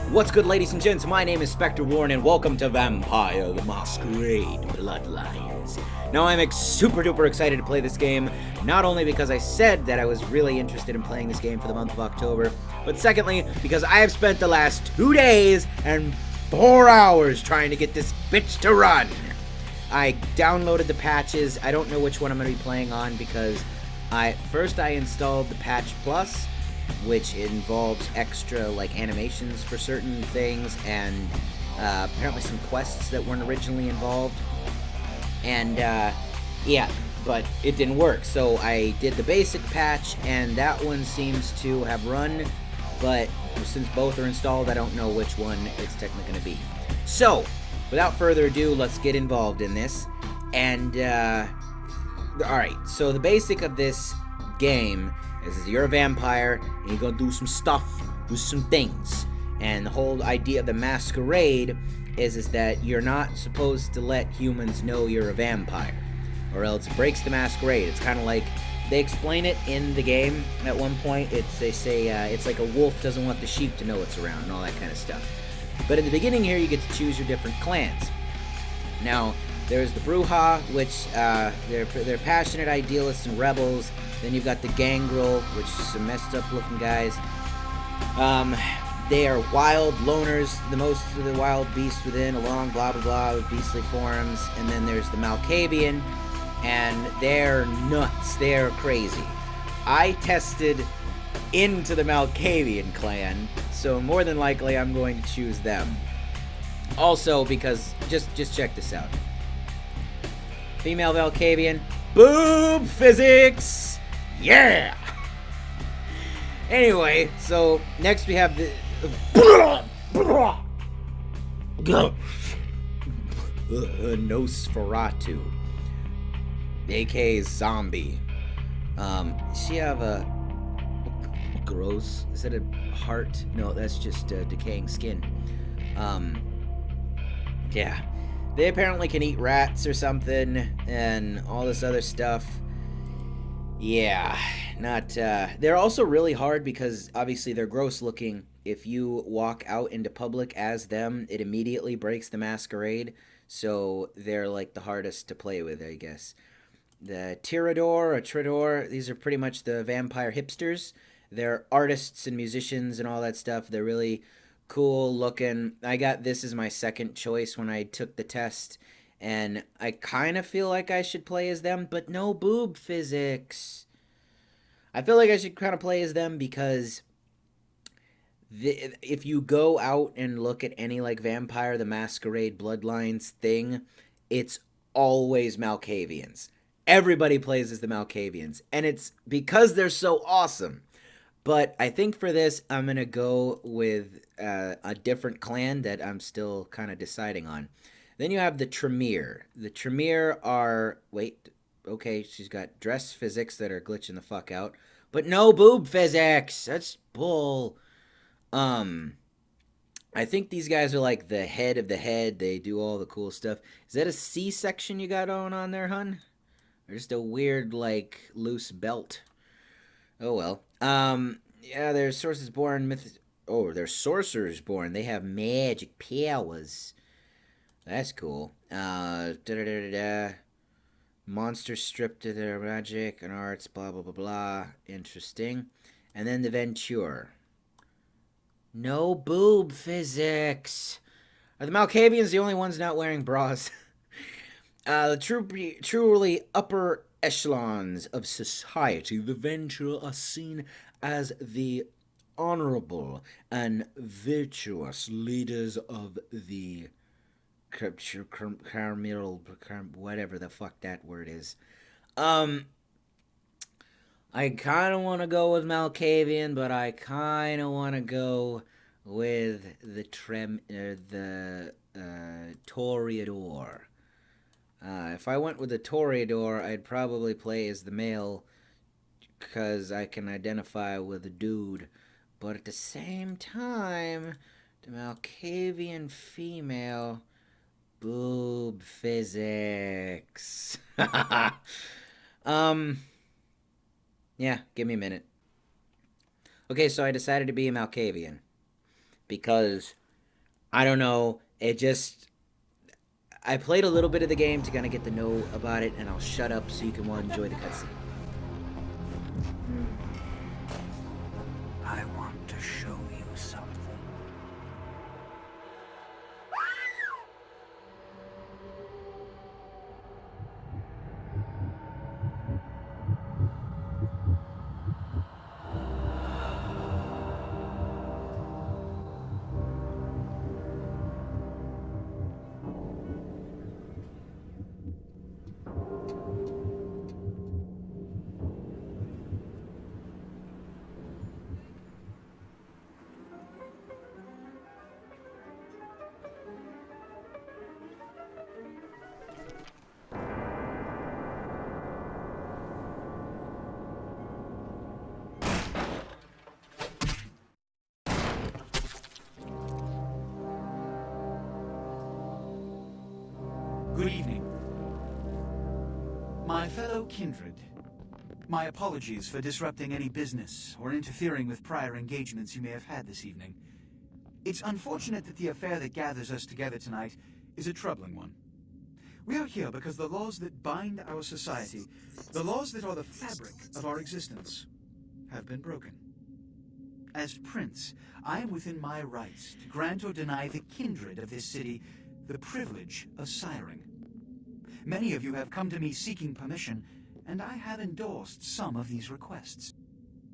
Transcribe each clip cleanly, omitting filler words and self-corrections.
What's good, ladies and gents? My name is Spectre Warren, and welcome to Vampire the Masquerade Bloodlines. Now, I'm super duper excited to play this game, not only because I said that I was really interested in playing this game for the month of October, but secondly, because I have spent the last 2 days and 4 hours trying to get this bitch to run. I downloaded the patches. I don't know which one I'm going to be playing on because first I installed the Patch Plus, which involves extra animations for certain things and apparently some quests that weren't originally involved. And yeah, but it didn't work. So I did the basic patch, and that one seems to have run, but since both are installed, I don't know which one it's technically going to be. So without further ado, let's get involved in this. And alright, so the basic of this game is you're a vampire and you're gonna do some stuff with some things. And the whole idea of the masquerade is that you're not supposed to let humans know you're a vampire, or else it breaks the masquerade. It's kind of like they explain it in the game at one point. They say it's like a wolf doesn't want the sheep to know it's around and all that kind of stuff. But in the beginning here, you get to choose your different clans. Now, there's the Bruja, which they're passionate idealists and rebels. Then you've got the Gangrel, which is some messed up looking guys. They are wild loners, the most of the wild beasts within, along blah blah blah with beastly forms. And then there's the Malkavian, and they're nuts, they're crazy. I tested into the Malkavian clan, so more than likely I'm going to choose them. Also, because just check this out. Female Malkavian, boob physics! Yeah! Anyway, so next we have the Nosferatu, aka zombie. She have a gross. Is that a heart? No, that's just decaying skin. Yeah. They apparently can eat rats or something, and all this other stuff. Yeah, not, they're also really hard because, obviously, they're gross looking. If you walk out into public as them, it immediately breaks the masquerade, so they're, the hardest to play with, I guess. The Tirador or Tridor, these are pretty much the vampire hipsters. They're artists and musicians and all that stuff. They're really cool looking. I got this as my second choice when I took the test, and I kind of feel like I should play as them, but no boob physics. I feel like I should kind of play as them because if you go out and look at any Vampire the Masquerade Bloodlines thing, it's always Malkavians. Everybody plays as the Malkavians, and it's because they're so awesome. But I think for this, I'm going to go with a different clan that I'm still kind of deciding on. Then you have the Tremere. The Tremere are... Wait. Okay, she's got dress physics that are glitching the fuck out. But no boob physics! That's bull. I think these guys are the head of the head. They do all the cool stuff. Is that a C-section you got on there, hun? Or just a weird, loose belt? Oh, well. Yeah, they're sorcerers born. They're sorcerers born. They have magic powers. That's cool. Monsters stripped of their magic and arts, blah, blah, blah, blah. Interesting. And then the Venture. No boob physics. Are the Malkavians the only ones not wearing bras? The truly upper echelons of society, the Venture are seen as the honorable and virtuous leaders of the whatever the fuck that word is. I kind of want to go with Malkavian, but I kind of want to go with the Toreador. If I went with the Toreador, I'd probably play as the male because I can identify with the dude. But at the same time, the Malkavian female, boob physics. Yeah, give me a minute. Okay, so I decided to be a Malkavian. because I don't know, it just I played a little bit of the game to kind of get to know about it, and I'll shut up so you can enjoy the cutscene. I want to show you something. Good evening. My fellow kindred, my apologies for disrupting any business or interfering with prior engagements you may have had this evening. It's unfortunate that the affair that gathers us together tonight is a troubling one. We are here because the laws that bind our society, the laws that are the fabric of our existence, have been broken. As Prince, I am within my rights to grant or deny the kindred of this city the privilege of siring. Many of you have come to me seeking permission, and I have endorsed some of these requests.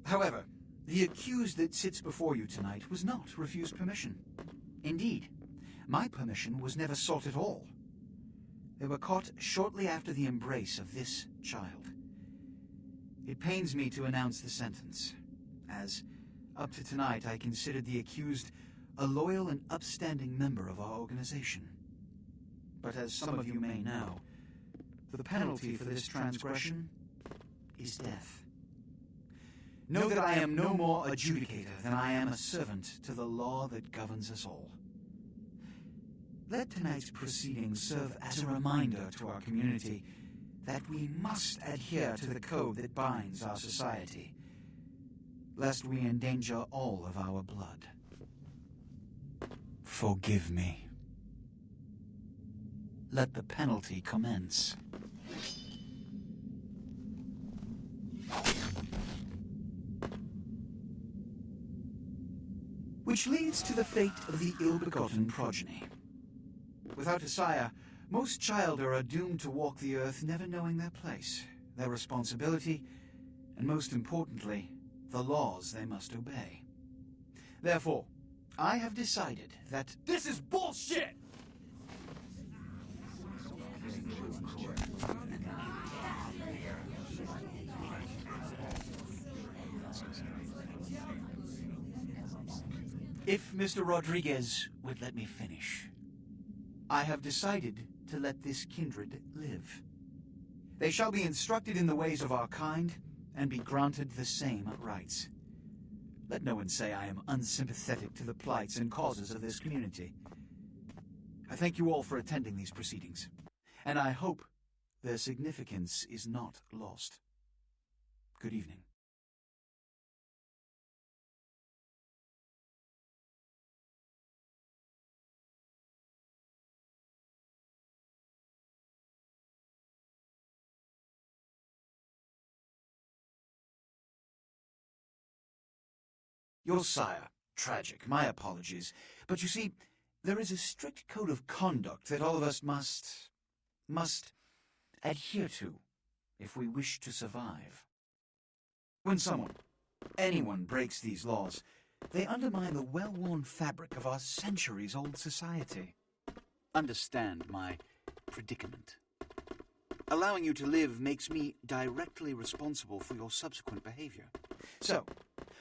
However, the accused that sits before you tonight was not refused permission. Indeed, my permission was never sought at all. They were caught shortly after the embrace of this child. It pains me to announce the sentence, as up to tonight I considered the accused a loyal and upstanding member of our organization. But as some of you may know, the penalty for this transgression is death. Know that I am no more adjudicator than I am a servant to the law that governs us all. Let tonight's proceedings serve as a reminder to our community that we must adhere to the code that binds our society, lest we endanger all of our blood. Forgive me. Let the penalty commence. Which leads to the fate of the ill-begotten progeny. Without a sire, most children are doomed to walk the earth never knowing their place, their responsibility, and most importantly, the laws they must obey. Therefore, I have decided that This is bullshit! if Mr. Rodriguez would let me finish, I have decided to let this kindred live. They shall be instructed in the ways of our kind and be granted the same rights. Let no one say I am unsympathetic to the plights and causes of this community. I thank you all for attending these proceedings, and I hope their significance is not lost. Good evening. Your sire, tragic, my apologies. But you see, there is a strict code of conduct that all of us must adhere to if we wish to survive. When anyone breaks these laws, they undermine the well-worn fabric of our centuries-old society. Understand my predicament. Allowing you to live makes me directly responsible for your subsequent behavior. So,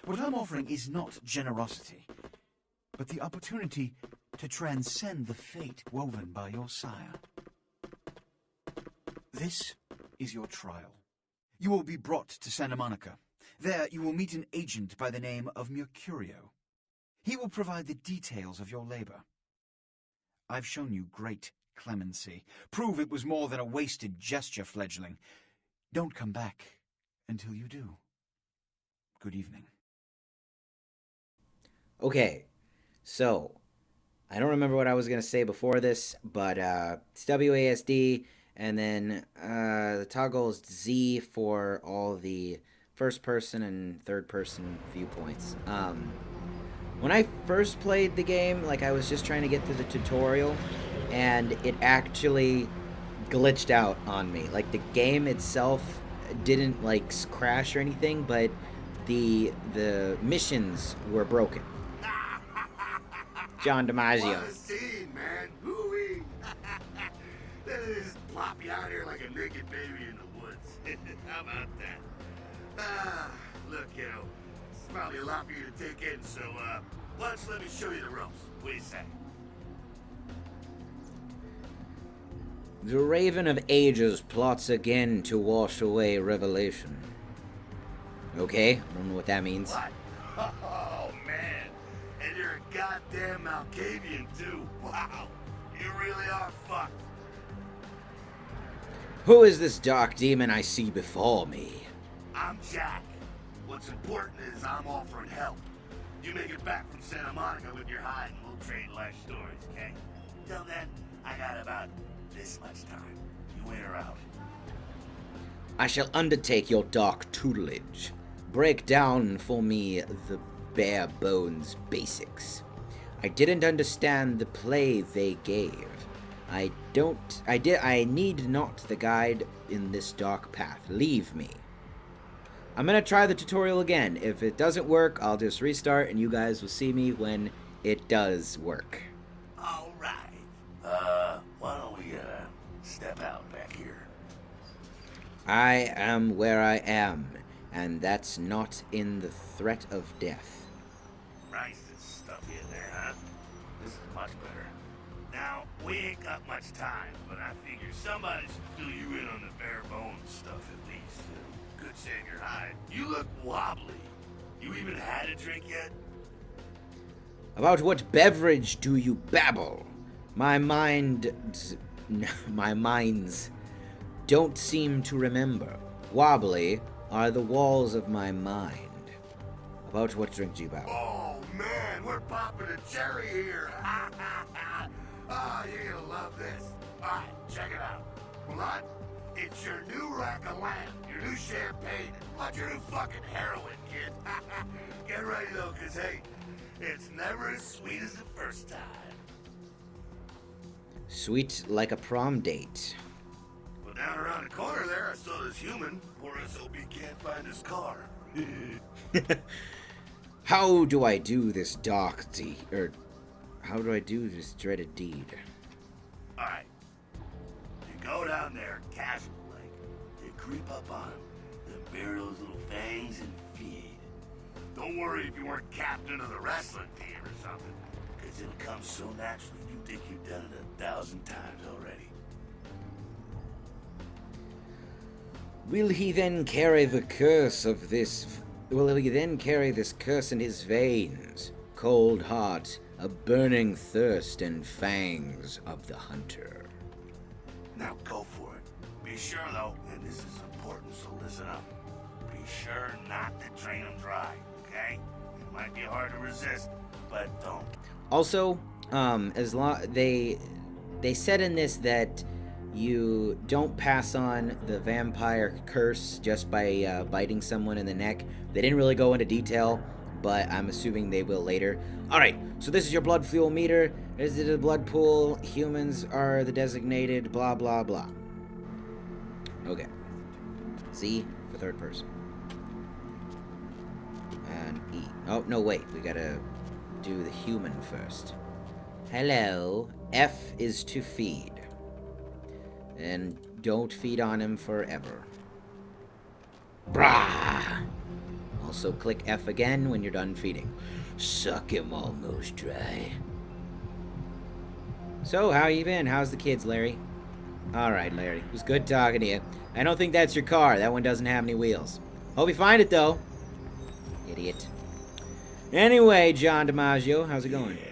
what I'm offering is not generosity, but the opportunity to transcend the fate woven by your sire. This is your trial. You will be brought to Santa Monica. There you will meet an agent by the name of Mercurio. He will provide the details of your labor. I've shown you great clemency. Prove it was more than a wasted gesture, fledgling. Don't come back until you do. Good evening. Okay, So, I don't remember what I was going to say before this, but it's WASD, and then the toggle is Z for all the first person and third person viewpoints. When I first played the game, like I was just trying to get through the tutorial, and it actually glitched out on me. Like the game itself didn't like crash or anything, but the missions were broken. John DiMaggio. What a scene, man. Hoo-wee. Then they just plop you out here like a naked baby in the woods. How about that? Look, kiddo. It's probably a lot for you to take in, so, why don't you let me show you the ropes? What do you say? The Raven of Ages plots again to wash away Revelation. Okay, I don't know what that means. What? Oh, man. And you're a goddamn Malkavian, too. Wow. You really are fucked. Who is this dark demon I see before me? I'm Jack. What's important is I'm offering help. You make it back from Santa Monica with your hide and we'll trade life stories, okay? Till then, I got about this much time. You in or out? I shall undertake your dark tutelage. Break down for me the bare bones basics. I didn't understand the play they gave. I need not the guide in this dark path. Leave me. I'm gonna try the tutorial again. If it doesn't work, I'll just restart and you guys will see me when it does work. All right. Why don't we, step out back here? I am where I am, and that's not in the threat of death. Nice stuff in there, huh? This is much better. Now, we ain't got much time, but I figure somebody should fill you in on the bare bones stuff at least. Good save your hide. You look wobbly. You even had a drink yet? About what beverage do you babble? My minds don't seem to remember. Wobbly are the walls of my mind. About what drink do you babble? Oh, man, we're popping a cherry here. Oh, you're gonna love this. All right, check it out. Blood, it's your new rack of lamb, your new champagne, plus your new fucking heroin, kid. Get ready, though, because, hey, it's never as sweet as the first time. Sweet like a prom date. Well, down around the corner there, I saw this human. Poor SOB can't find his car. How do I do this how do I do this dreaded deed? All right. You go down there, casual like. You creep up on him, then bare those little fangs and feed. Don't worry if you weren't captain of the wrestling team or something, because it'll come so naturally you think you've done it 1,000 times already. Will he then carry the curse of this? Will he then carry this curse in his veins? Cold heart, a burning thirst, and fangs of the hunter. Now go for it. Be sure though, and this is important, so listen up. Be sure not to drain them dry, okay? It might be hard to resist, but don't. Also, they said in this that you don't pass on the vampire curse just by biting someone in the neck. They didn't really go into detail, but I'm assuming they will later. Alright, so this is your blood fuel meter. Is it a blood pool? Humans are the designated, blah, blah, blah. Okay. Z for third person. And E. Oh, no, wait. We gotta do the human first. Hello. F is to feed. And don't feed on him forever. Brah! Also click F again when you're done feeding. Suck him almost dry. So, how you been? How's the kids, Larry? Alright, Larry. It was good talking to you. I don't think that's your car. That one doesn't have any wheels. Hope you find it, though. Idiot. Anyway, John DiMaggio, how's it going? Yeah.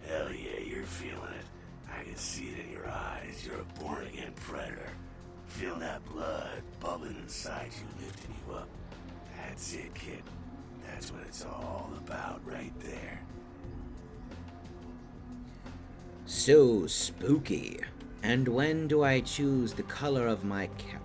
Hell yeah, you're feeling it. I can see it in your eyes. You're a born-again predator. Feel that blood bubbling inside you, lifting you up. That's it, kid. That's what it's all about right there. So spooky. And when do I choose the color of my cap?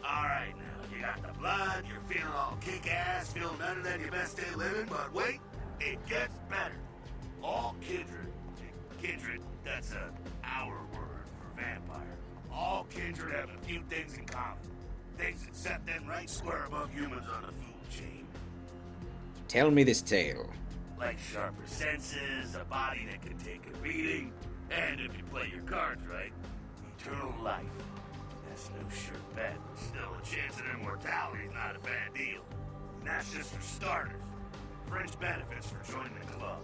Alright now, you got the blood, you're feeling all kick-ass, feeling better than your best day living, but wait, it gets better. All kindred, that's our word for vampire. All kindred have a few things in common. Things that set them right square above humans on the food chain. Tell me this tale. Like sharper senses, a body that can take a beating, and if you play your cards right, eternal life. That's no sure bet, but still a chance of immortality is not a bad deal. And that's just for starters. Fringe benefits for joining the club.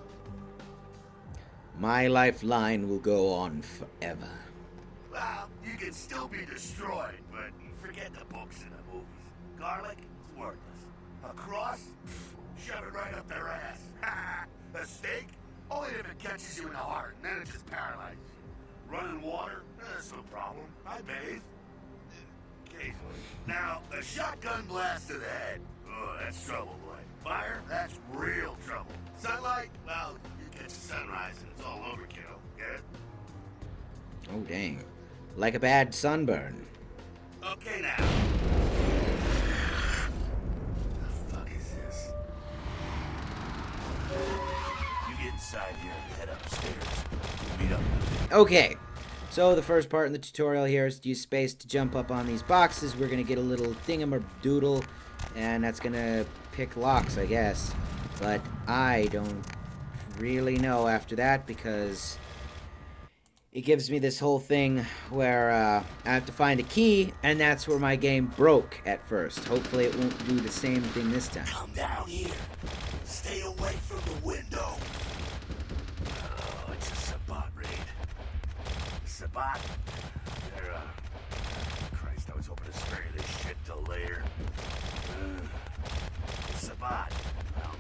My lifeline will go on forever. Well, you can still be destroyed, but forget the books and the movies. Garlic is worthless. A cross? Shove it right up their ass. A stake? Only if it catches you in the heart, and then it just paralyzes you. Running water? That's no problem. I bathe. Occasionally. Now, a shotgun blast to the head. Oh, that's trouble, boy. Fire? That's real trouble. Sunlight? Well, you catch the sunrise and it's all overkill. Get it? Oh, dang. Like a bad sunburn. Okay, now. The fuck is this? You get inside here and head upstairs. We'll meet up. Okay. So the first part in the tutorial here is to use space to jump up on these boxes. We're going to get a little thingamadoodle, and that's going to pick locks, I guess. But I don't really know after that, because it gives me this whole thing where I have to find a key, and that's where my game broke at first. Hopefully it won't do the same thing this time. Come down here. Stay away from the window. Oh, it's a Sabbat raid. Sabbat? They're, Christ, I was hoping to spare you this shit till later. Sabbat. Well,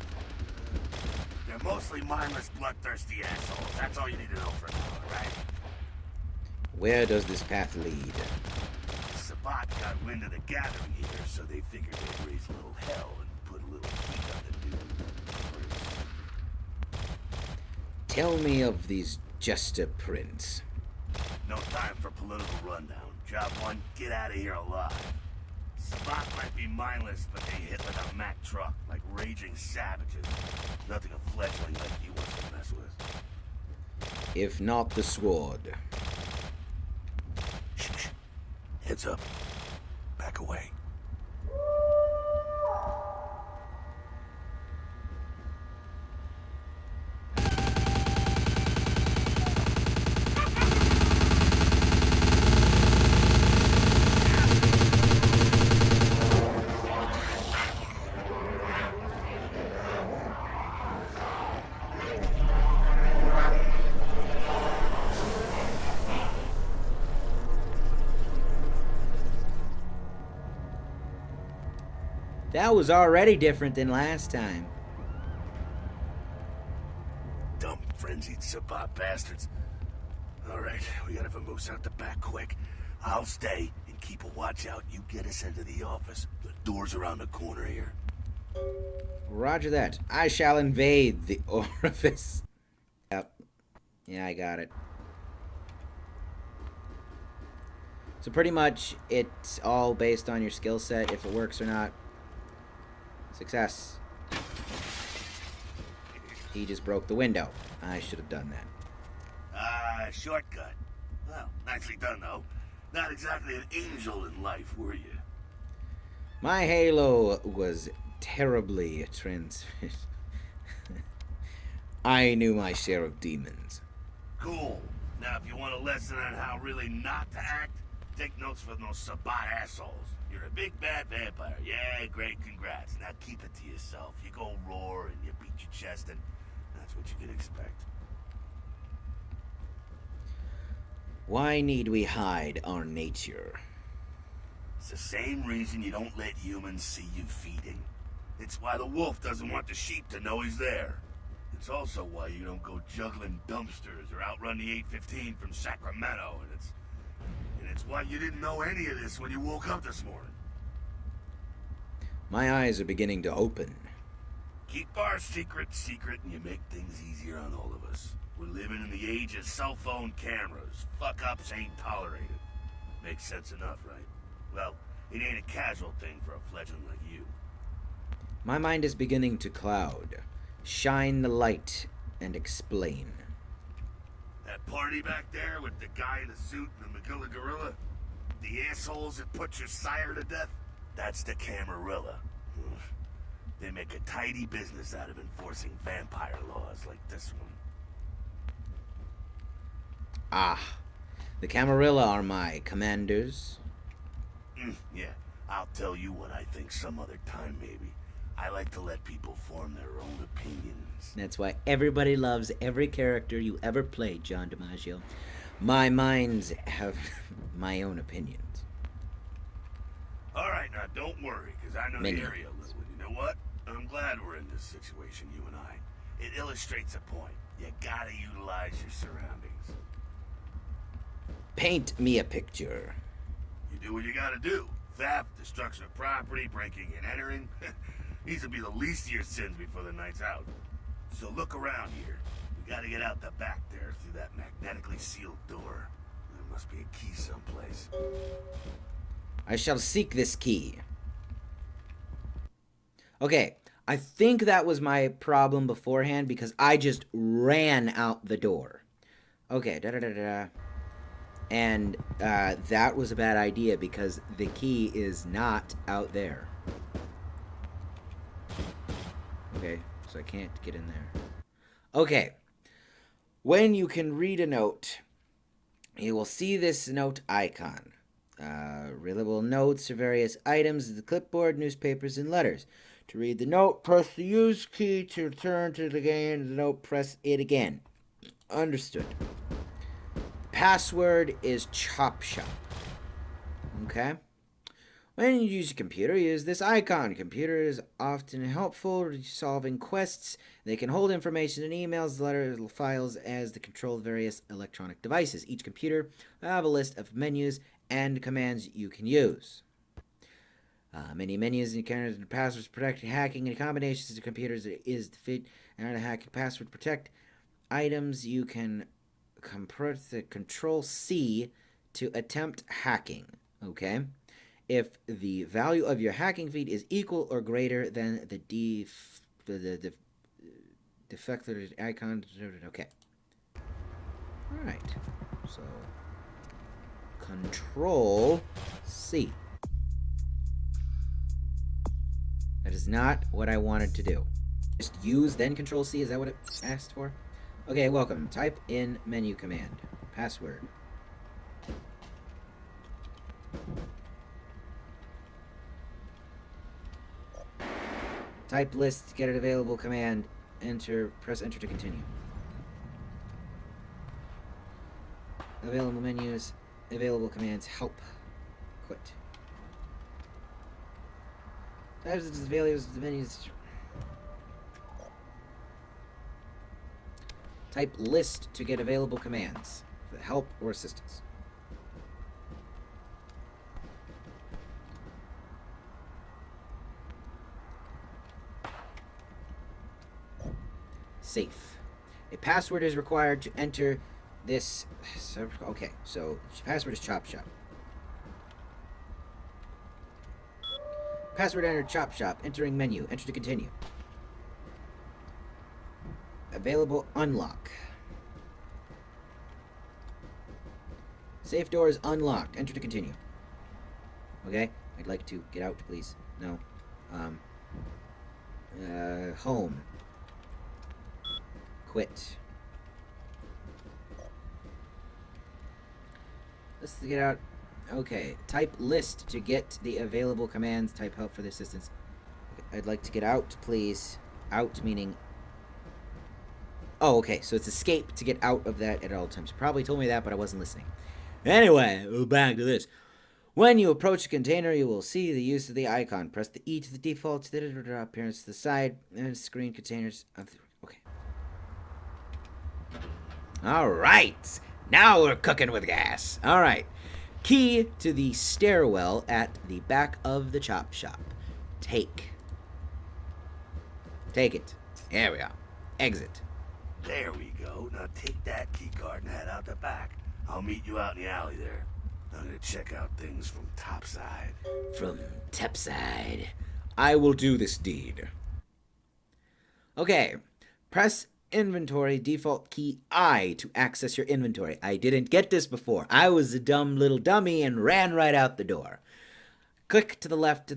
they're mostly mindless, bloodthirsty assholes. That's all you need to know for now, right? Where does this path lead? Sabbat got wind of the gathering here, so they figured they'd raise a little hell and put a little heat on the news. Tell me of these jester prints. No time for political rundown. Job one, get out of here alive. Sabbat might be mindless, but they hit like a Mack truck, like raging savages. Nothing a fledgling like you wants to mess with. If not the sword. Shh. Heads up. Back away. That was already different than last time. Dumb, frenzied Sabbat bastards. Alright, we gotta vamoose out the back quick. I'll stay and keep a watch out. You get us into the office. The door's around the corner here. Roger that. I shall invade the orifice. Yep. Yeah, I got it. So pretty much, it's all based on your skill set, if it works or not. Success. He just broke the window. I should have done that. Shortcut. Well, nicely done, though. Not exactly an angel in life, were you? My halo was terribly transfixed. I knew my share of demons. Cool. Now, if you want a lesson on how really not to act, take notes from those Sabbat assholes. You're a big bad vampire. Yeah, great, congrats. Now keep it to yourself. You go roar and you beat your chest, and that's what you can expect. Why need we hide our nature? It's the same reason you don't let humans see you feeding. It's why the wolf doesn't want the sheep to know he's there. It's also why you don't go juggling dumpsters or outrun the 815 from Sacramento, and it's why you didn't know any of this when you woke up this morning. My eyes are beginning to open. Keep our secret secret and you make things easier on all of us. We're living in the age of cell phone cameras. Fuck-ups ain't tolerated. Makes sense enough, right? Well, it ain't a casual thing for a fledgling like you. My mind is beginning to cloud. Shine the light and explain. That party back there with the guy in the suit and the Magilla gorilla? The assholes that put your sire to death? That's the Camarilla. They make a tidy business out of enforcing vampire laws like this one. Ah, the Camarilla are my commanders. Yeah, I'll tell you what I think some other time, maybe. I like to let people form their own opinions. That's why everybody loves every character you ever played, John DiMaggio. My minds have my own opinions. Alright, now don't worry, because I know Many the area a little. You know what? I'm glad we're in this situation, you and I. It illustrates a point. You gotta utilize your surroundings. Paint me a picture. You do what you gotta do. Theft, destruction of property, breaking and entering. These will be the least of your sins before the night's out. So look around here. We gotta get out the back there through that magnetically sealed door. There must be a key someplace. I shall seek this key. Okay, I think that was my problem beforehand because I just ran out the door. Okay, da-da-da-da. And that was a bad idea because the key is not out there. Okay, so I can't get in there. Okay, when you can read a note, you will see this note icon. Readable notes or various items, the clipboard, newspapers, and letters. To read the note, press the use key. To return to the game, the note, press it again. Understood. Password is Chop Shop. Okay? When you use a computer, use this icon. Computer is often helpful for solving quests. They can hold information in emails, letters, files as the control of various electronic devices. Each computer will have a list of menus and commands you can use. Many menus and characters and passwords protect hacking and combinations of computers is the fit and how to hack and password protect items. You can compress the Control C to attempt hacking. Okay, if the value of your hacking feed is equal or greater than the defected icon. Okay. All right. So Control C. That is not what I wanted to do. Just use, then Control C. Is that what it asked for? Okay, welcome. Type in menu command. Password. Type list, get it available command. Enter, press enter to continue. Available menus, available commands, help, quit. Types of values, the menus. Type list to get available commands for help or assistance. Safe. A password is required to enter this. Okay, so password is Chop Shop. Password entered Chop Shop. Entering menu. Enter to continue. Available unlock. Safe door is unlocked. Enter to continue. Okay, I'd like to get out, please. No. Home. Quit. Let's get out. Okay, type list to get the available commands. Type help for the assistance. Okay, I'd like to get out, please. Out meaning. Oh, okay, so it's escape to get out of that at all times. You probably told me that, but I wasn't listening. Anyway, back to this. When you approach a container, you will see the use of the icon. Press the E to the default, appearance to the side, and screen containers. Okay. All right. Now we're cooking with gas. All right. Key to the stairwell at the back of the Chop Shop. Take. Take it. There we go. Exit. There we go. Now take that keycard and head out the back. I'll meet you out in the alley there. I'm gonna check out things from topside. From topside. I will do this deed. Okay. Press inventory default key I to access your inventory. I didn't get this before. I was a dumb little dummy and ran right out the door. Click to the left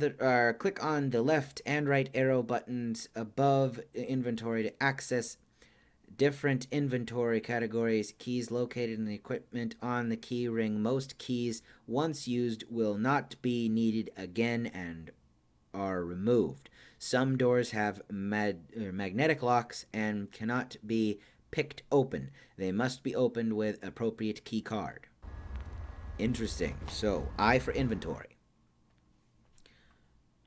click on the left and right arrow buttons above inventory to access different inventory categories. Keys located in the equipment on the key ring. Most keys once used will not be needed again and are removed. Some doors have magnetic locks and cannot be picked open. They must be opened with appropriate key card. Interesting. So, I for inventory.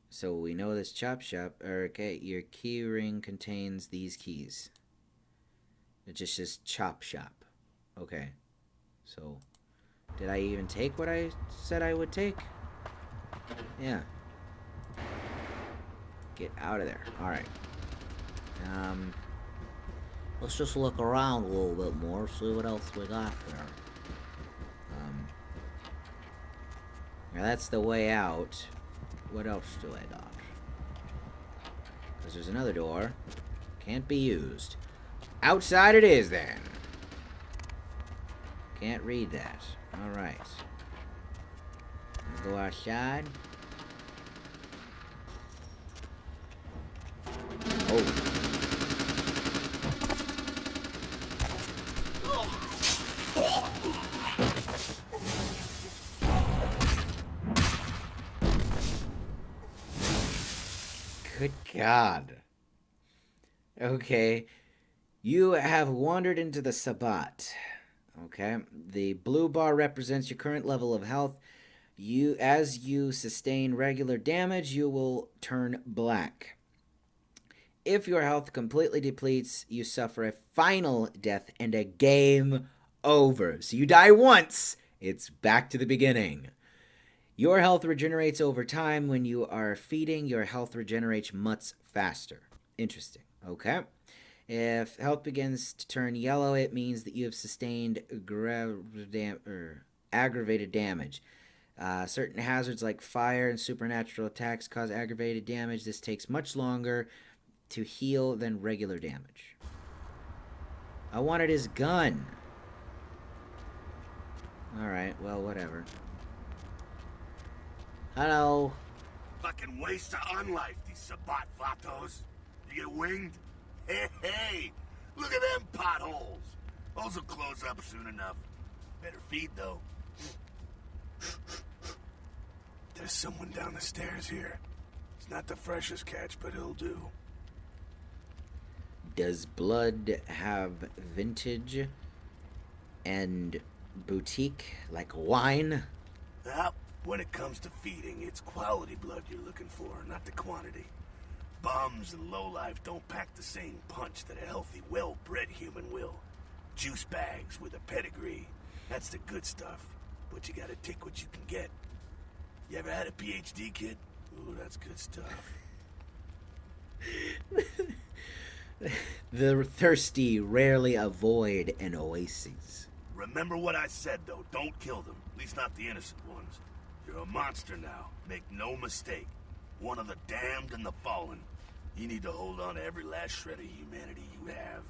So we know this chop shop. Okay, your key ring contains these keys. It just says chop shop. Okay. So, did I even take what I said I would take? Yeah. Get out of there. Alright. Let's just look around a little bit more, see what else we got there. Now that's the way out. What else do I got? Because there's another door. Can't be used. Outside it is, then. Can't read that. Alright. Go outside. Oh. Good God. Okay. You have wandered into the Sabbat. Okay. The blue bar represents your current level of health. As you sustain regular damage, you will turn black. If your health completely depletes, you suffer a final death and a game over. So you die once, it's back to the beginning. Your health regenerates over time. When you are feeding, your health regenerates much faster. Interesting. Okay. If health begins to turn yellow, it means that you have sustained aggravated damage. Certain hazards like fire and supernatural attacks cause aggravated damage. This takes much longer to heal than regular damage. I wanted his gun. Alright, well, whatever. Hello. Fucking waste of unlife, these Sabbat vatos. You get winged? Hey, look at them potholes. Those will close up soon enough. Better feed, though. There's someone down the stairs here. It's not the freshest catch, but he'll do. Does blood have vintage and boutique like wine? Well, when it comes to feeding, it's quality blood you're looking for, not the quantity. Bums and lowlife don't pack the same punch that a healthy, well-bred human will. Juice bags with a pedigree. That's the good stuff. But you gotta take what you can get. You ever had a PhD, kid? Ooh, that's good stuff. The thirsty rarely avoid an oasis. Remember what I said, though. Don't kill them. At least not the innocent ones. You're a monster now. Make no mistake. One of the damned and the fallen. You need to hold on to every last shred of humanity you have.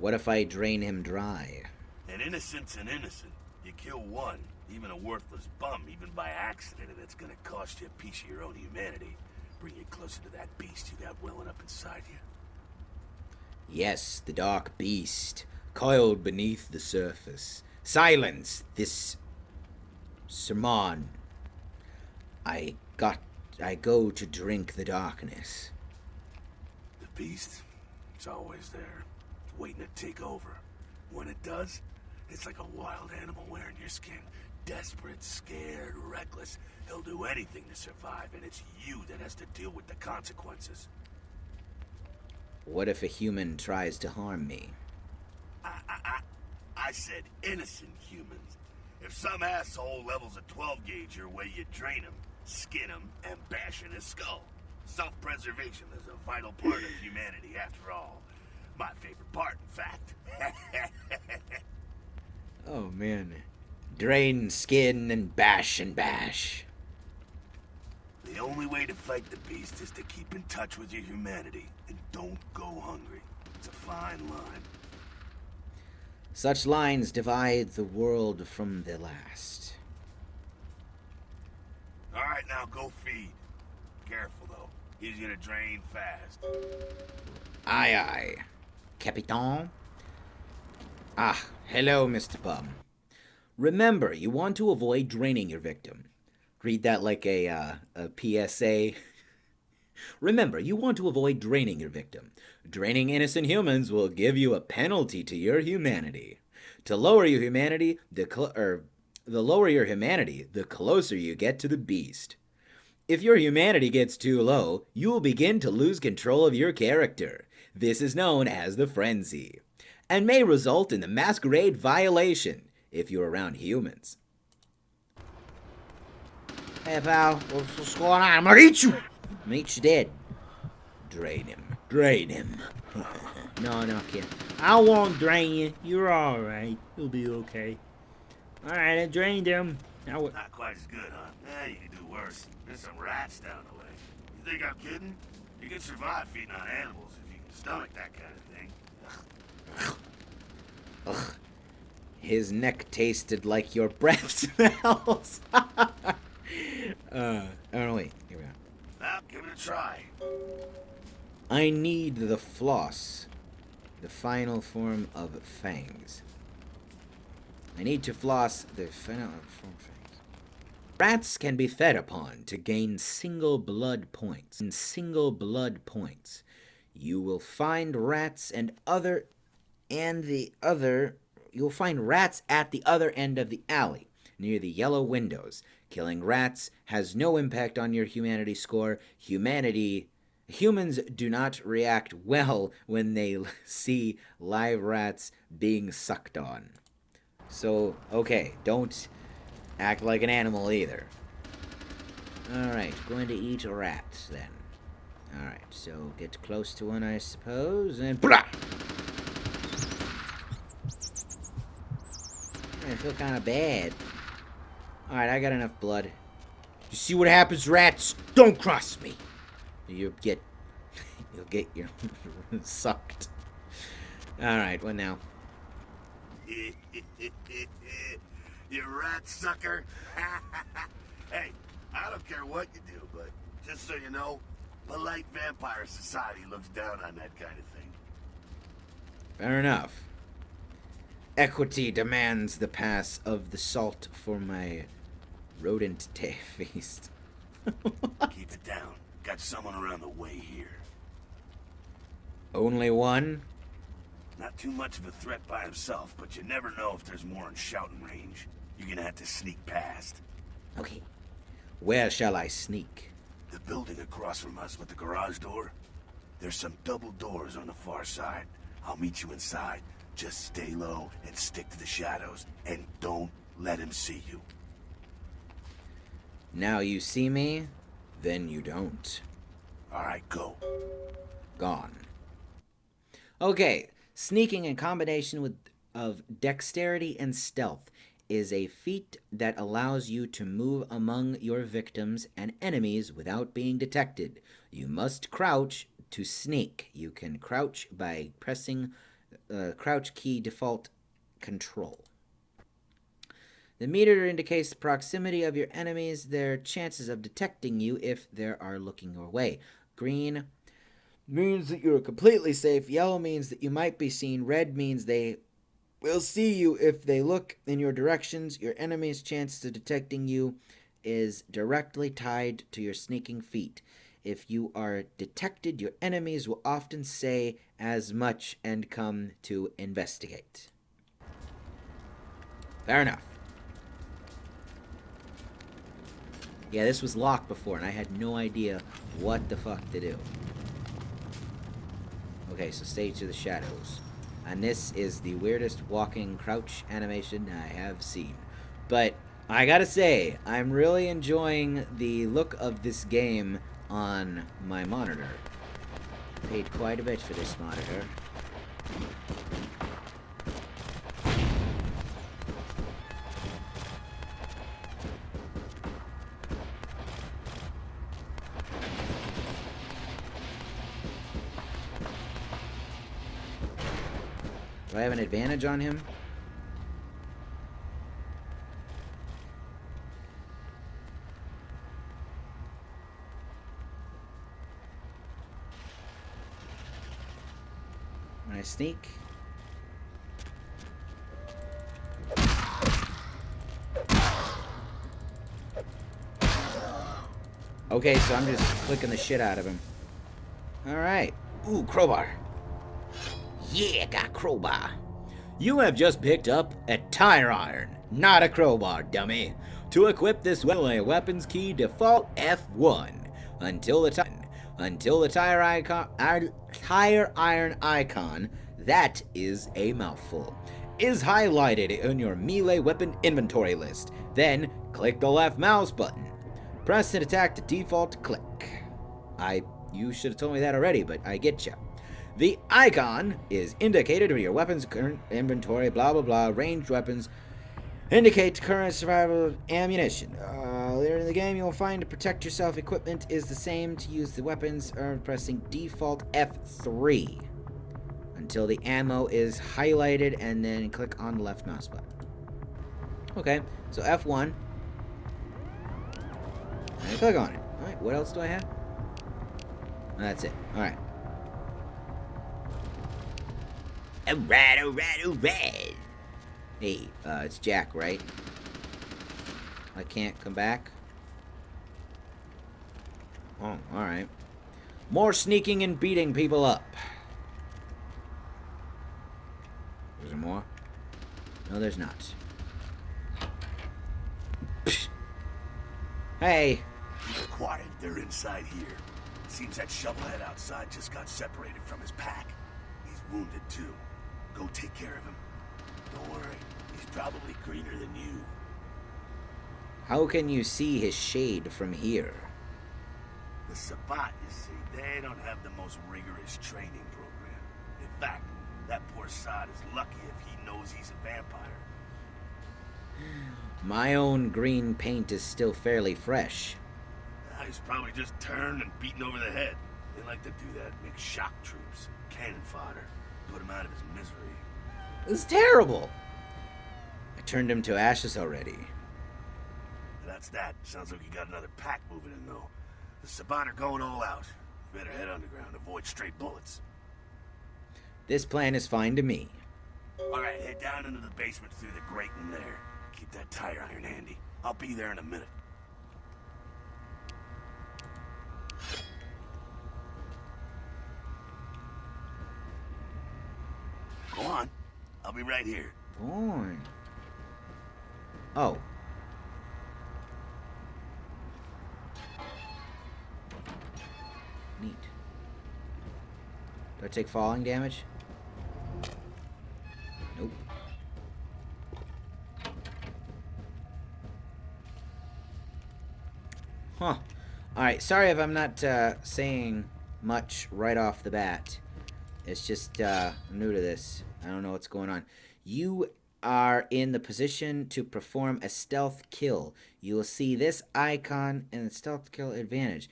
What if I drain him dry? An innocent's an innocent. You kill one, even a worthless bum, even by accident, and it's gonna cost you a piece of your own humanity. Bring you closer to that beast you got welling up inside you. Yes, the dark beast, coiled beneath the surface. Silence this sermon. I go to drink the darkness. The beast? It's always there. It's waiting to take over. When it does, it's like a wild animal wearing your skin. Desperate, scared, reckless. He'll do anything to survive, and it's you that has to deal with the consequences. What if a human tries to harm me? I said innocent humans. If some asshole levels a 12 gauge your way, you drain him. skin him, and bash in his skull. Self-preservation is a vital part of humanity, after all. My favorite part, in fact. Oh, man. Drain skin and bash and bash. The only way to fight the beast is to keep in touch with your humanity, and don't go hungry. It's a fine line. Such lines divide the world from the last. Alright, now go feed. Careful, though. He's gonna drain fast. Aye, aye. Capitan? Ah, hello, Mr. Bum. Remember, you want to avoid draining your victim. Read that like a PSA. Remember, you want to avoid draining your victim. Draining innocent humans will give you a penalty to your humanity. To lower your humanity, the lower your humanity, the closer you get to the beast. If your humanity gets too low, you will begin to lose control of your character. This is known as the frenzy, and may result in the Masquerade violation if you're around humans. Hey, pal, what's going on? I'm gonna eat you! I'm gonna eat you dead. Drain him. Drain him. No, kid. I won't drain you. You're alright. You'll be okay. Alright, I drained him. Not quite as good, huh? You can do worse. There's some rats down the way. You think I'm kidding? You can survive feeding on animals if you can stomach that kind of thing. Ugh. His neck tasted like your breath smells. Oh no, wait. Here we go. Now, give it a try. I need the floss. The final form of fangs. I need to floss the final form of fangs. Rats can be fed upon to gain single blood points. You will find rats you'll find rats at the other end of the alley, near the yellow windows. Killing rats has no impact on your humanity score. Humans do not react well when they see live rats being sucked on. So, okay, don't act like an animal either. Alright, going to eat rats then. Alright, so get close to one, I suppose, and blah! I feel kind of bad. Alright, I got enough blood. You see what happens, rats? Don't cross me! You'll get your sucked. Alright, what now? You rat sucker. Hey, I don't care what you do, but just so you know, polite vampire society looks down on that kind of thing. Fair enough. Equity demands the pass of the salt for my rodent feast. Keep it down. Got someone around the way here. Only one? Not too much of a threat by himself, but you never know if there's more in shouting range. You're gonna have to sneak past. Okay. Where shall I sneak? The building across from us with the garage door. There's some double doors on the far side. I'll meet you inside. Just stay low and stick to the shadows, and don't let him see you. Now you see me, then you don't. Alright, go. Gone. Okay, sneaking in combination of dexterity and stealth is a feat that allows you to move among your victims and enemies without being detected. You must crouch to sneak. You can crouch by pressing crouch key default control. The meter indicates the proximity of your enemies, their chances of detecting you if they are looking your way. Green means that you're completely safe. Yellow means that you might be seen. Red means they will see you if they look in your directions. Your enemy's chance of detecting you is directly tied to your sneaking feat. If you are detected, your enemies will often say as much and come to investigate. Fair enough. Yeah, this was locked before, and I had no idea what the fuck to do. Okay, so stay to the shadows. And this is the weirdest walking crouch animation I have seen. But I gotta say, I'm really enjoying the look of this game on my monitor. Paid quite a bit for this monitor. Do I have an advantage on him? When I sneak? Okay, so I'm just clicking the shit out of him. Alright. Ooh, crowbar. Yeah, got crowbar. You have just picked up a tire iron, not a crowbar, dummy. To equip this weapons key, default F1 until the tire iron icon, that is a mouthful, is highlighted in your melee weapon inventory list. Then click the left mouse button. Press and attack to default click. You should have told me that already, but I get you. The icon is indicated with your weapons current inventory, blah blah blah. Ranged weapons indicate current survival ammunition. Later in the game, you'll find to protect yourself equipment is the same. To use the weapons, pressing default F3 until the ammo is highlighted, and then click on the left mouse button. Okay, so F1. And click on it. All right, what else do I have? That's it. All right. Alright. Hey, it's Jack, right? I can't come back? Oh, alright. More sneaking and beating people up. Is there more? No, there's not. Psh. Hey. Keep it quiet. They're inside here. Seems that shovelhead outside just got separated from his pack. He's wounded, too. Go take care of him. Don't worry. He's probably greener than you. How can you see his shade from here? The Sabbat, you see, they don't have the most rigorous training program. In fact, that poor sod is lucky if he knows he's a vampire. My own green paint is still fairly fresh. He's probably just turned and beaten over the head. They like to do that, make shock troops, cannon fodder, put him out of his misery. This is terrible. I turned him to ashes already. That's that. Sounds like you got another pack moving in, though. The Sabbat are going all out. Better head underground, avoid straight bullets. This plan is fine to me. Alright, head down into the basement through the grate in there. Keep that tire iron handy. I'll be there in a minute. Go on. I'll be right here. Born. Oh. Neat. Do I take falling damage? Nope. Huh. Alright, sorry if I'm not saying much right off the bat. It's just I'm new to this. I don't know what's going on. You are in the position to perform a stealth kill. You will see this icon and the stealth kill advantage.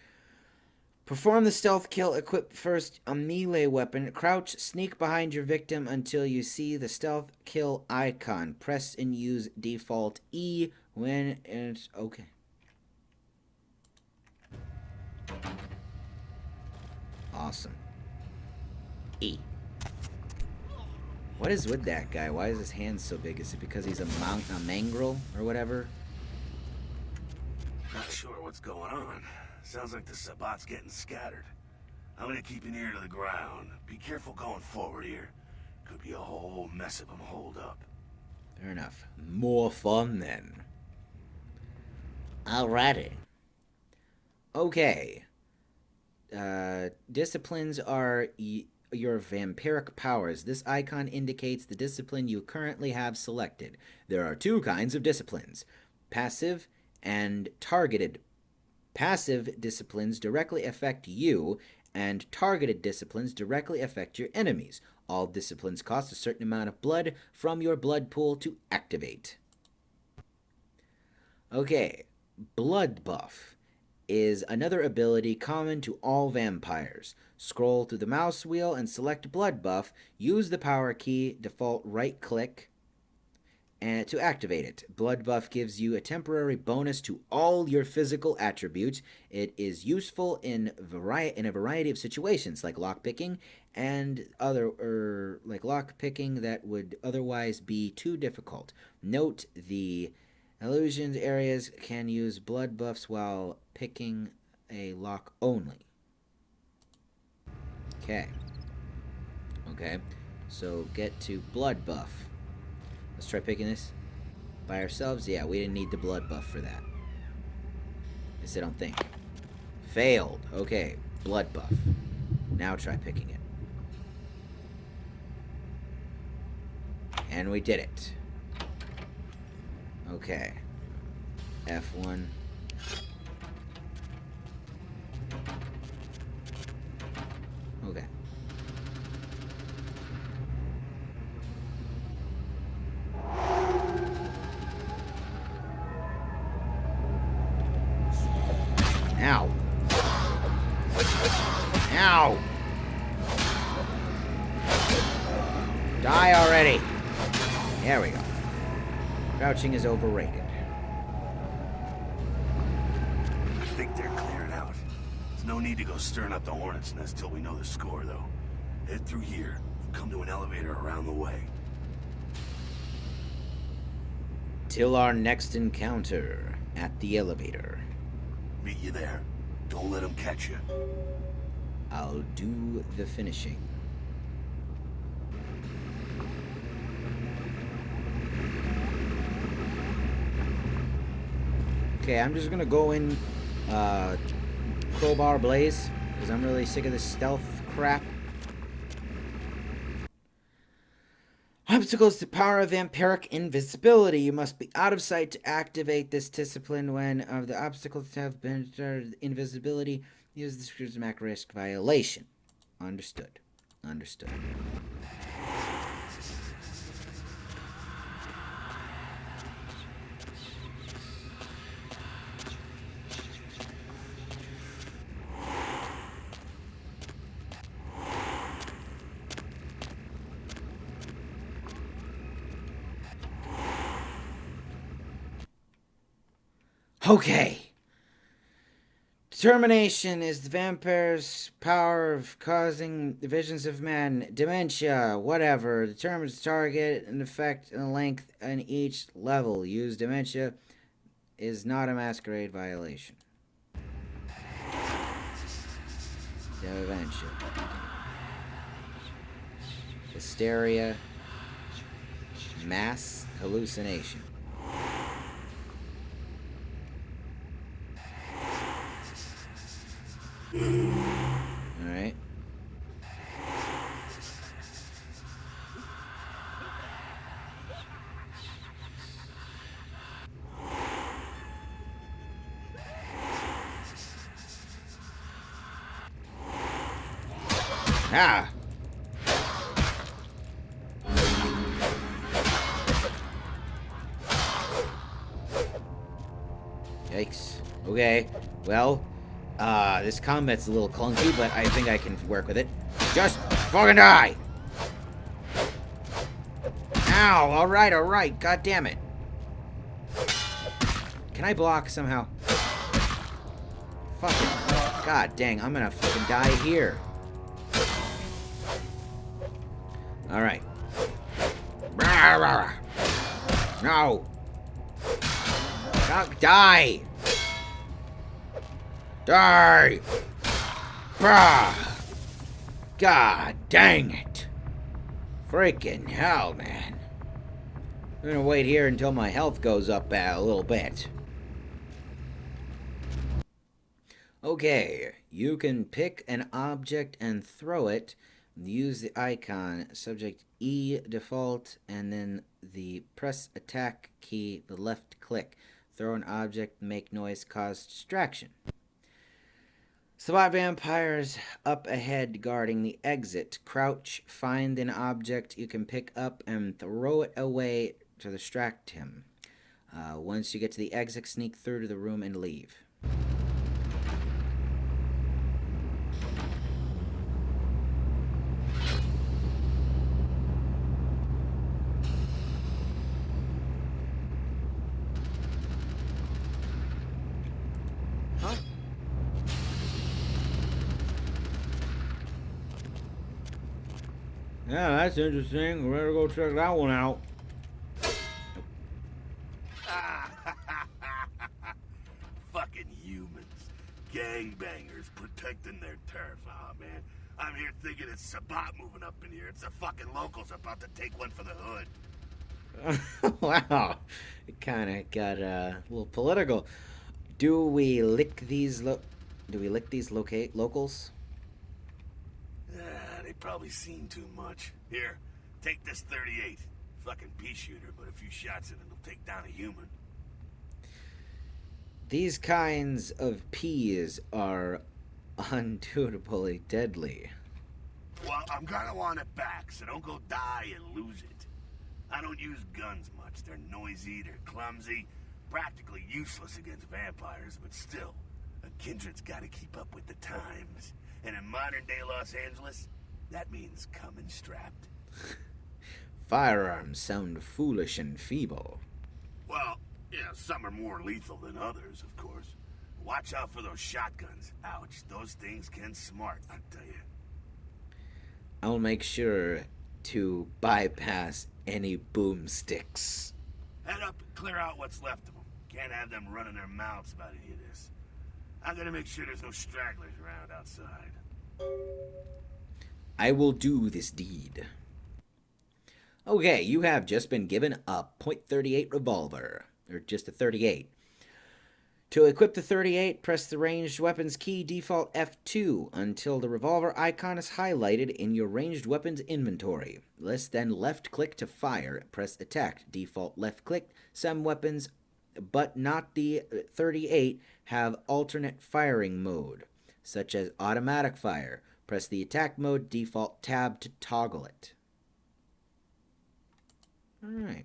Perform the stealth kill. Equip first a melee weapon. Crouch, sneak behind your victim until you see the stealth kill icon. Press and use default E when it's okay. Awesome. E. What is with that guy? Why is his hand so big? Is it because he's a mangrel or whatever? Not sure what's going on. Sounds like the Sabbat's getting scattered. I'm gonna keep an ear to the ground. Be careful going forward here. Could be a whole mess of them holed up. Fair enough. More fun then. Alrighty. Okay. Disciplines are your vampiric powers. This icon indicates the discipline you currently have selected. There are two kinds of disciplines. passive, and targeted. Passive disciplines directly affect you, and targeted disciplines directly affect your enemies. All disciplines cost a certain amount of blood from your blood pool to activate. Okay, Blood Buff is another ability common to all vampires. Scroll through the mouse wheel and select Blood Buff. Use the power key, default right click, and to activate it. Blood Buff gives you a temporary bonus to all your physical attributes. It is useful in a variety of situations, like lockpicking and lockpicking that would otherwise be too difficult. Note the illusions areas can use blood buffs while picking a lock only. Okay, so get to blood buff. Let's try picking this by ourselves. Yeah, we didn't need the blood buff for that. At least I don't think. Failed. Okay, blood buff. Now try picking it. And we did it. Okay. F1. Okay. Ow. Ow. Die already. There we go. Crouching is overrated. I think they're clearing out. There's no need to go stirring up the hornet's nest till we know the score, though. Head through here. We'll come to an elevator around the way. Till our next encounter at the elevator. Meet you there. Don't let them catch you. I'll do the finishing. Okay, I'm just gonna go in crowbar blaze because I'm really sick of this stealth crap. Obstacles to power of vampiric invisibility. You must be out of sight to activate this discipline. When of the obstacles have been invisibility, use the screws mac risk violation. Understood. Understood. Okay. Determination is the vampire's power of causing visions of men, dementia, whatever. Determines target and effect and length in each level. Use dementia is not a masquerade violation. Dementia. Hysteria. Mass hallucination. Alright. Ah! Yikes. Okay. Well, this combat's a little clunky, but I think I can work with it. Just fucking die! Ow! Alright. God damn it. Can I block somehow? Fucking. God dang, I'm gonna fucking die here. Alright. No! Die! Die! Brah! God dang it! Freaking hell, man. I'm gonna wait here until my health goes up a little bit. Okay, you can pick an object and throw it. Use the icon, subject E default, and then the press attack key, the left click. Throw an object, make noise, cause distraction. Spot vampires up ahead guarding the exit. Crouch, find an object you can pick up and throw it away to distract him. Once you get to the exit, sneak through to the room and leave. Huh? Yeah, that's interesting. We're gonna go check that one out. Fucking humans. Gangbangers protecting their turf. Aw, man. I'm here thinking it's Sabat moving up in here. It's the fucking locals about to take one for the hood. Wow. It kind of got a little political. Do we lick these locals? They probably seen too much. Here, take this 38. Fucking pea shooter, but a few shots in it will take down a human. These kinds of peas are undoubtedly deadly. Well, I'm gonna want it back, so don't go die and lose it. I don't use guns much. They're noisy, they're clumsy, practically useless against vampires, but still, a kindred's gotta keep up with the times. And in modern-day Los Angeles, that means coming strapped. Firearms sound foolish and feeble. Well, yeah, some are more lethal than others, of course. Watch out for those shotguns. Ouch, those things can smart, I tell you. I'll make sure to bypass any boomsticks. Head up and clear out what's left of them. Can't have them running their mouths about any of this. I'm gonna make sure there's no stragglers around outside. I will do this deed. Okay, you have just been given a .38 revolver, or just a 38. To equip the 38, press the ranged weapons key default F2 until the revolver icon is highlighted in your ranged weapons inventory. Then left click to fire, press attack, default left click. Some weapons, but not the 38, have alternate firing mode, such as automatic fire. Press the attack mode default tab to toggle it. Alright.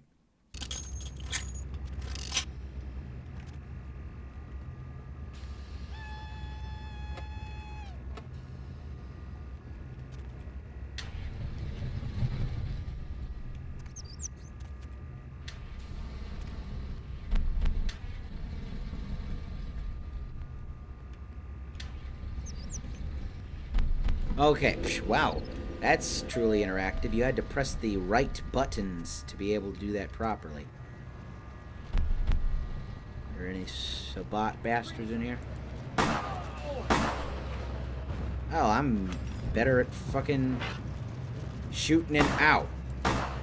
Okay, wow, that's truly interactive. You had to press the right buttons to be able to do that properly. Are there any Sabat bastards in here? Oh, I'm better at fucking shooting it out.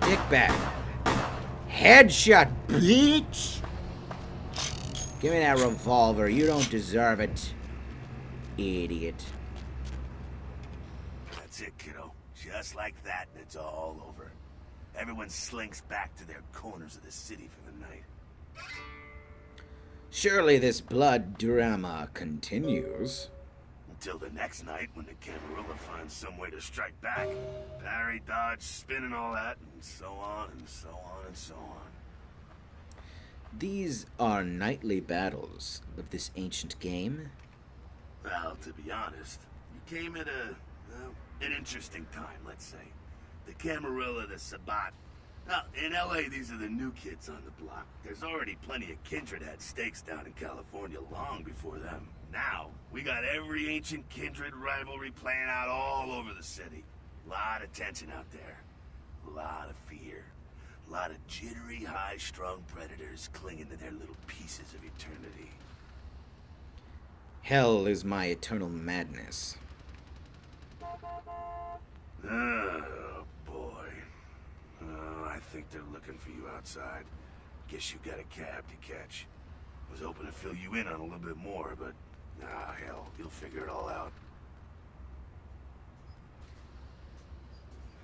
Dickbag. Headshot, bitch! Give me that revolver. You don't deserve it, idiot. That's it, kiddo. Just like that, and it's all over. Everyone slinks back to their corners of the city for the night. Surely this blood drama continues. Until the next night when the Camarilla finds some way to strike back. Parry, dodge, spin and all that, and so on and so on and so on. These are nightly battles of this ancient game. Well, to be honest, you came at an interesting time, let's say. The Camarilla, the Sabat. Now, in LA, these are the new kids on the block. There's already plenty of kindred had stakes down in California long before them. Now, we got every ancient kindred rivalry playing out all over the city. Lot of tension out there. A lot of fear. A lot of jittery, high-strung predators clinging to their little pieces of eternity. Hell is my eternal madness. Oh, boy. Oh, I think they're looking for you outside. Guess you got a cab to catch. Was hoping to fill you in on a little bit more, but... ah, hell, you'll figure it all out.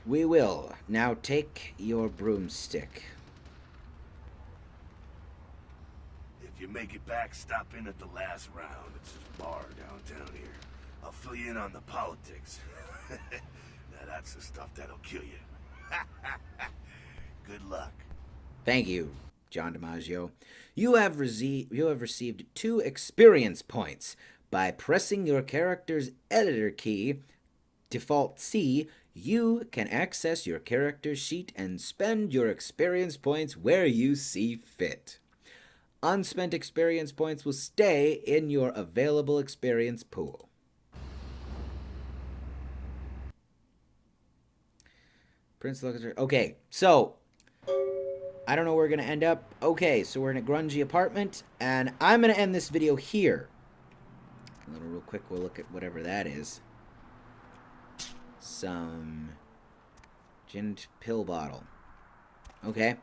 We will. Now take your broomstick. If you make it back, stop in at the last round. It's this bar downtown here. I'll fill you in on the politics. Now that's the stuff that'll kill you. Good luck. Thank you, John DiMaggio. You have received 2 experience points. By pressing your character's editor key, default C, you can access your character sheet and spend your experience points where you see fit. Unspent experience points will stay in your available experience pool. Prince Lucas. Okay, so I don't know where we're going to end up. Okay, so we're in a grungy apartment, and I'm going to end this video here. A little real quick, we'll look at whatever that is. Some gin pill bottle. Okay,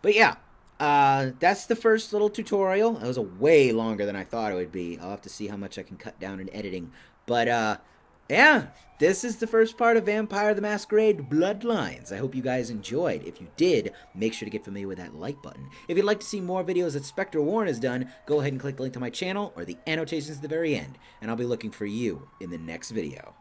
but yeah, that's the first little tutorial. That was a way longer than I thought it would be. I'll have to see how much I can cut down in editing. But yeah, this is the first part of Vampire the Masquerade Bloodlines. I hope you guys enjoyed. If you did, make sure to get familiar with that like button. If you'd like to see more videos that Spectre Warren has done, go ahead and click the link to my channel or the annotations at the very end, and I'll be looking for you in the next video.